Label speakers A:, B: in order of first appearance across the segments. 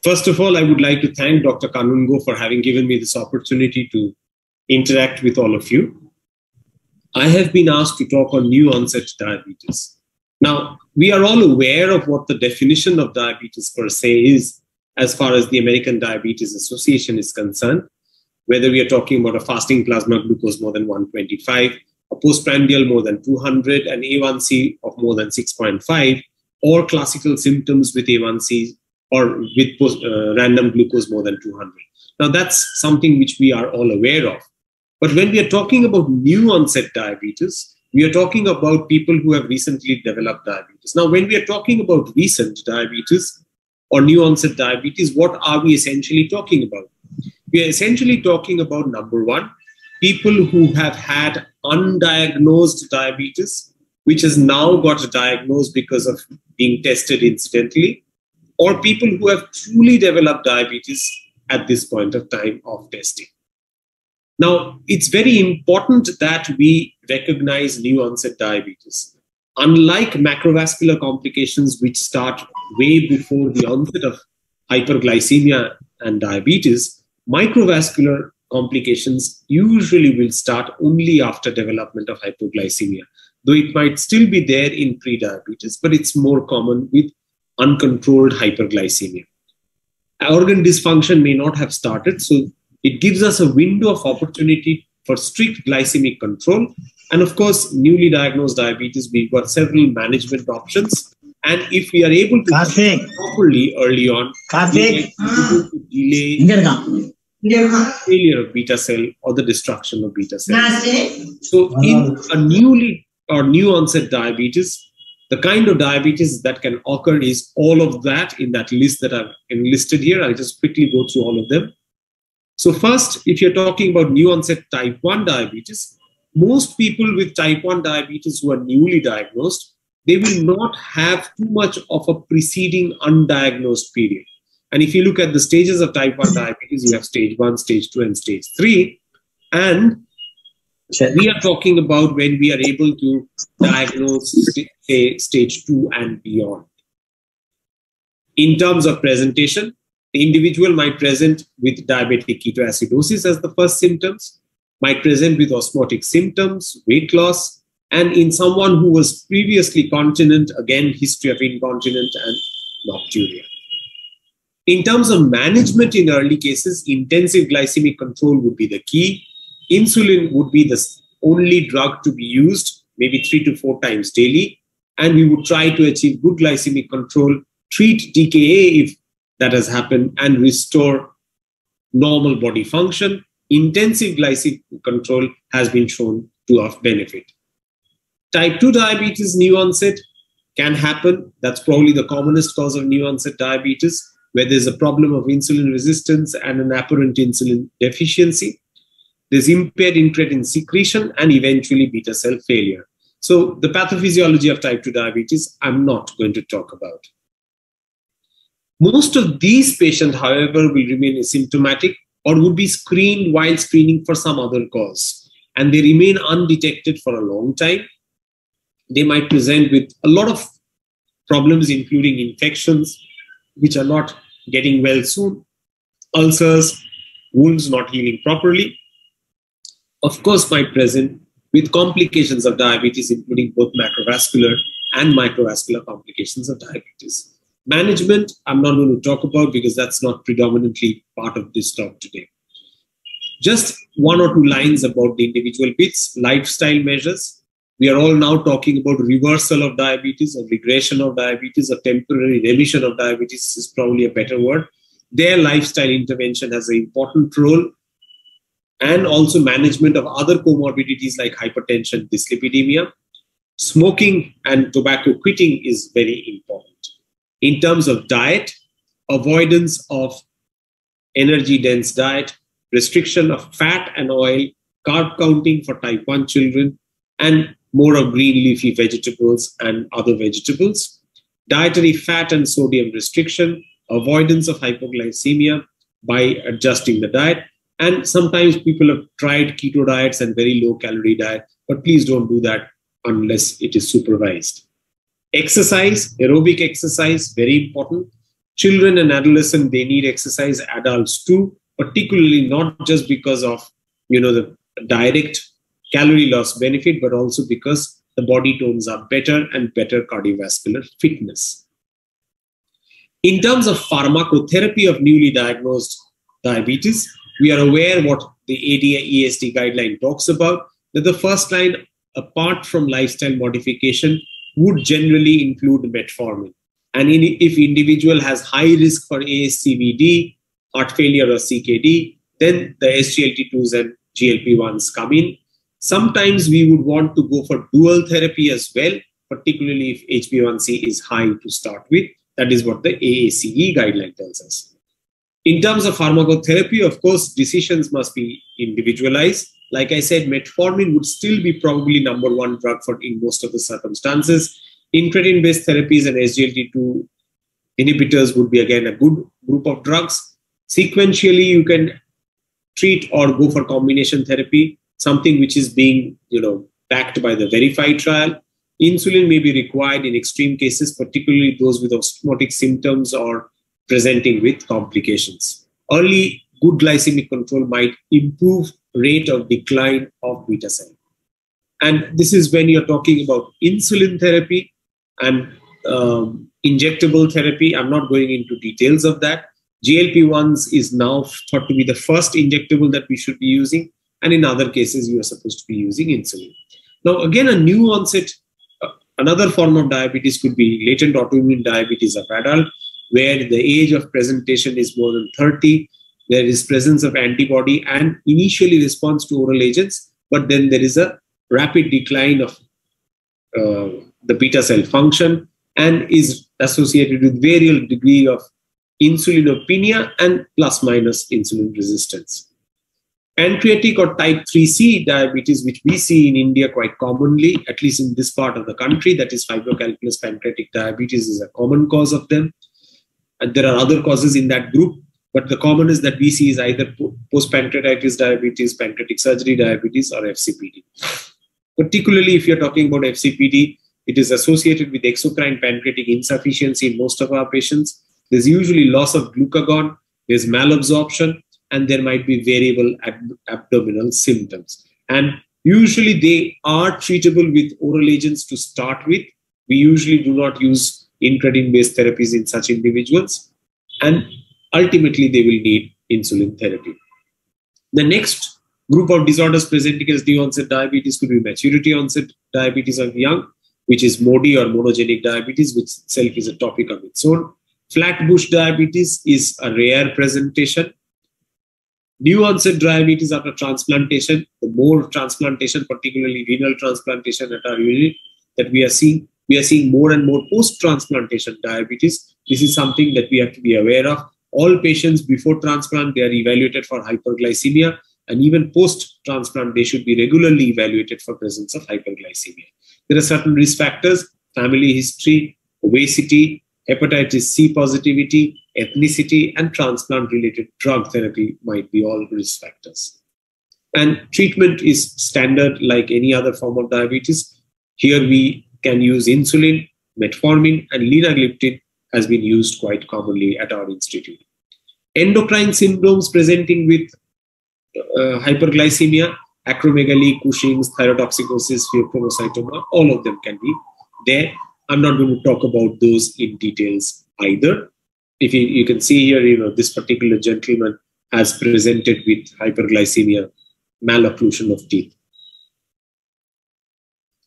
A: First of all, I would like to thank Dr. Kanungo for having given me this opportunity to interact with all of you. I have been asked to talk on new onset diabetes. Now, we are all aware of what the definition of diabetes per se is as far as the American Diabetes Association is concerned, whether we are talking about a fasting plasma glucose more than 125, a postprandial more than 200, an A1C of more than 6.5, or classical symptoms with A1C or with random glucose more than 200. Now, that's something which we are all aware of. But when we are talking about new onset diabetes, we are talking about people who have recently developed diabetes. Now, when we are talking about recent diabetes or new onset diabetes, what are we essentially talking about? We are essentially talking about, number one, people who have had undiagnosed diabetes, which has now got diagnosed because of being tested incidentally, or people who have truly developed diabetes at this point of time of testing. Now, it's very important that we recognize new onset diabetes. Unlike macrovascular complications, which start way before the onset of hyperglycemia and diabetes, microvascular complications usually will start only after development of hypoglycemia, though it might still be there in pre-diabetes, but it's more common with uncontrolled hyperglycemia. Organ dysfunction may not have started, so it gives us a window of opportunity for strict glycemic control. And of course, newly diagnosed diabetes, we've got several management options. And if we are able to properly early on, we are able to delay failure of beta cell or the destruction of beta cell. So in a newly or new onset diabetes, the kind of diabetes that can occur is all of that in that list that I've enlisted here. I'll just quickly go through all of them. So first, if you're talking about new onset type 1 diabetes, most people with type 1 diabetes who are newly diagnosed, they will not have too much of a preceding undiagnosed period. And if you look at the stages of type 1 diabetes, you have stage 1, stage 2, and stage 3. And we are talking about when we are able to diagnose, say, stage 2 and beyond. In terms of presentation, the individual might present with diabetic ketoacidosis as the first symptoms, might present with osmotic symptoms, weight loss, and in someone who was previously continent, again, history of incontinence and nocturia. In terms of management in early cases, intensive glycemic control would be the key. Insulin would be the only drug to be used, maybe 3 to 4 times daily, and we would try to achieve good glycemic control, treat DKA if that has happened, and restore normal body function. Intensive glycemic control has been shown to have benefit. Type 2 diabetes, new onset, can happen. That's probably the commonest cause of new onset diabetes, where there's a problem of insulin resistance and an apparent insulin deficiency. There's impaired incretin secretion and eventually beta cell failure. So the pathophysiology of type 2 diabetes, I'm not going to talk about. Most of these patients, however, will remain asymptomatic or would be screened while screening for some other cause. And they remain undetected for a long time. They might present with a lot of problems, including infections, which are not getting well soon, ulcers, wounds not healing properly. Of course, might present with complications of diabetes, including both macrovascular and microvascular complications of diabetes. Management, I'm not going to talk about because that's not predominantly part of this talk today. Just 1 or 2 lines about the individual bits, lifestyle measures. We are all now talking about reversal of diabetes or regression of diabetes or temporary remission of diabetes is probably a better word. Their lifestyle intervention has an important role, and also management of other comorbidities like hypertension, dyslipidemia. Smoking and tobacco quitting is very important. In terms of diet, avoidance of energy-dense diet, restriction of fat and oil, carb counting for type 1 children, and more of green leafy vegetables and other vegetables, dietary fat and sodium restriction, avoidance of hypoglycemia by adjusting the diet. And sometimes people have tried keto diets and very low-calorie diet, but please don't do that unless it is supervised. Exercise, aerobic exercise, very important. Children and adolescents, they need exercise, adults too, particularly not just because of, the direct calorie loss benefit, but also because the body tones are better and better cardiovascular fitness. In terms of pharmacotherapy of newly diagnosed diabetes, we are aware what the ADA-ESD guideline talks about, that the first line, apart from lifestyle modification, would generally include metformin. And if individual has high risk for ASCVD, heart failure or CKD, then the SGLT2s and GLP-1s come in. Sometimes we would want to go for dual therapy as well, particularly if HbA1c is high to start with. That is what the AACE guideline tells us. In terms of pharmacotherapy, of course, decisions must be individualized. Like I said, metformin would still be probably #1 drug in most of the circumstances. Incretin-based therapies and SGLT2 inhibitors would be again a good group of drugs. Sequentially, you can treat or go for combination therapy, something which is being backed by the VERIFY trial. Insulin may be required in extreme cases, particularly those with osmotic symptoms or presenting with complications. Early good glycemic control might improve rate of decline of beta cell. And this is when you're talking about insulin therapy and injectable therapy. I'm not going into details of that. GLP-1s is now thought to be the first injectable that we should be using. And in other cases, you are supposed to be using insulin. Now, again, a new onset, another form of diabetes could be latent autoimmune diabetes of adult, where the age of presentation is more than 30. There is presence of antibody and initially response to oral agents, but then there is a rapid decline of the beta cell function and is associated with variable degree of insulinopenia and plus minus insulin resistance. Pancreatic or type 3C diabetes, which we see in India quite commonly, at least in this part of the country, that is fibrocalculous pancreatic diabetes is a common cause of them. And there are other causes in that group, but the commonest that we see is either post-pancreatitis diabetes, pancreatic surgery diabetes, or FCPD. Particularly if you're talking about FCPD, it is associated with exocrine pancreatic insufficiency in most of our patients. There's usually loss of glucagon, there's malabsorption, and there might be variable abdominal symptoms. And usually they are treatable with oral agents to start with. We usually do not use incretin-based therapies in such individuals. And ultimately, they will need insulin therapy. The next group of disorders presenting as new-onset diabetes could be maturity-onset diabetes of young, which is MODY or monogenic diabetes, which itself is a topic of its own. Flatbush diabetes is a rare presentation. New-onset diabetes after transplantation, the more transplantation, particularly renal transplantation at our unit that we are seeing more and more post-transplantation diabetes. This is something that we have to be aware of. All patients before transplant, they are evaluated for hyperglycemia, and even post-transplant, they should be regularly evaluated for presence of hyperglycemia. There are certain risk factors: family history, obesity, hepatitis C positivity, ethnicity, and transplant-related drug therapy might be all risk factors. And treatment is standard like any other form of diabetes. Here we can use insulin, metformin, and linagliptin has been used quite commonly at our institute. Endocrine syndromes presenting with hyperglycemia, acromegaly, Cushing's, thyrotoxicosis, pheochromocytoma, all of them can be there. I'm not going to talk about those in details either. If you can see here, this particular gentleman has presented with hyperglycemia, malocclusion of teeth.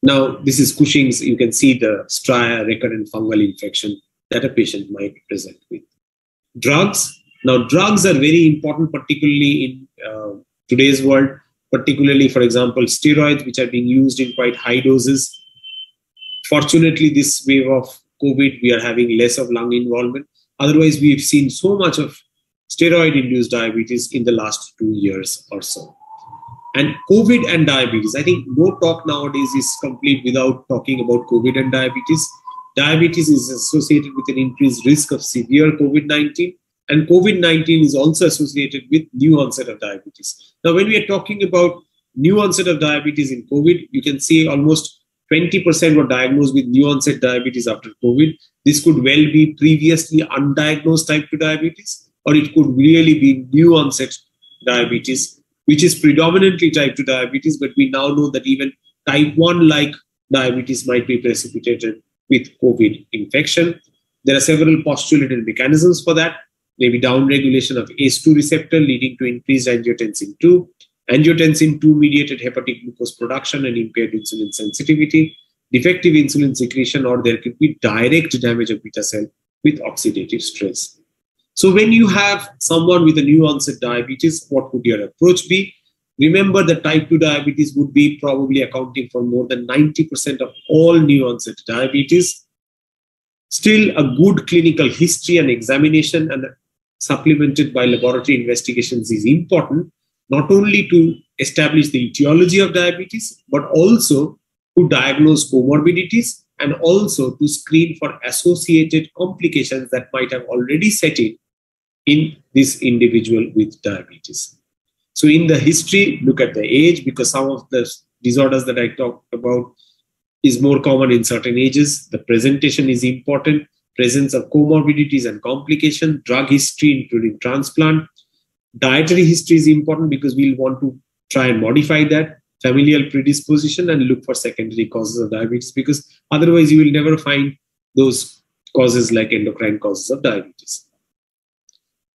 A: Now, this is Cushing's. You can see the stria, recurrent fungal infection that a patient might present with. Drugs. Now, drugs are very important, particularly in today's world, particularly, for example, steroids, which are being used in quite high doses. Fortunately, this wave of COVID, we are having less of lung involvement. Otherwise, we've seen so much of steroid-induced diabetes in the last 2 years or so. And COVID and diabetes, I think no talk nowadays is complete without talking about COVID and diabetes. Diabetes is associated with an increased risk of severe COVID-19, and COVID-19 is also associated with new onset of diabetes. Now, when we are talking about new onset of diabetes in COVID, you can see almost 20% were diagnosed with new-onset diabetes after COVID. This could well be previously undiagnosed type 2 diabetes, or it could really be new-onset diabetes, which is predominantly type 2 diabetes, but we now know that even type 1-like diabetes might be precipitated with COVID infection. There are several postulated mechanisms for that, maybe downregulation of ACE2 receptor leading to increased angiotensin II, angiotensin II-mediated hepatic glucose production and impaired insulin sensitivity, defective insulin secretion, or there could be direct damage of beta cell with oxidative stress. So when you have someone with a new-onset diabetes, what would your approach be? Remember that type 2 diabetes would be probably accounting for more than 90% of all new-onset diabetes. Still, a good clinical history and examination and supplemented by laboratory investigations is important, not only to establish the etiology of diabetes, but also to diagnose comorbidities and also to screen for associated complications that might have already set in this individual with diabetes. So in the history, look at the age, because some of the disorders that I talked about is more common in certain ages. The presentation is important, presence of comorbidities and complications, drug history including transplant. Dietary history is important because we'll want to try and modify that, familial predisposition, and look for secondary causes of diabetes, because otherwise you will never find those causes like endocrine causes of diabetes.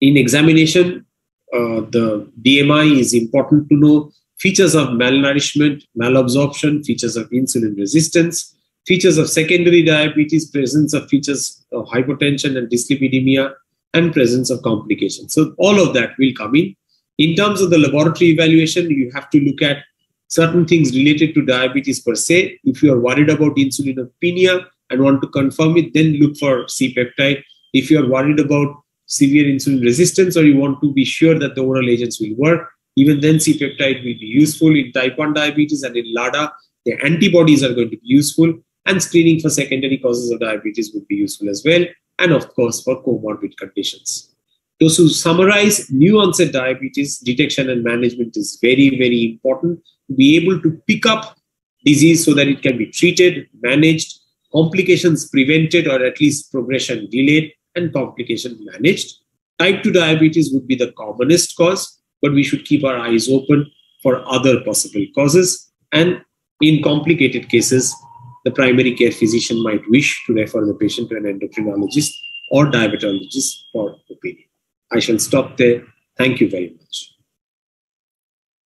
A: In examination, the BMI is important to know, features of malnourishment, malabsorption, features of insulin resistance, features of secondary diabetes, presence of features of hypotension and dyslipidemia, and presence of complications. So all of that will come in. In terms of the laboratory evaluation, you have to look at certain things related to diabetes per se. If you are worried about insulinopenia and want to confirm it, then look for C-peptide. If you are worried about severe insulin resistance or you want to be sure that the oral agents will work, even then C-peptide will be useful. In type 1 diabetes and in LADA, the antibodies are going to be useful, and screening for secondary causes of diabetes would be useful as well, and of course for comorbid conditions. So to summarize, new-onset diabetes detection and management is very, very important to be able to pick up disease so that it can be treated, managed, complications prevented or at least progression delayed, and complication managed. Type 2 diabetes would be the commonest cause, but we should keep our eyes open for other possible causes. And in complicated cases, the primary care physician might wish to refer the patient to an endocrinologist or diabetologist for opinion. I shall stop there. Thank you very much.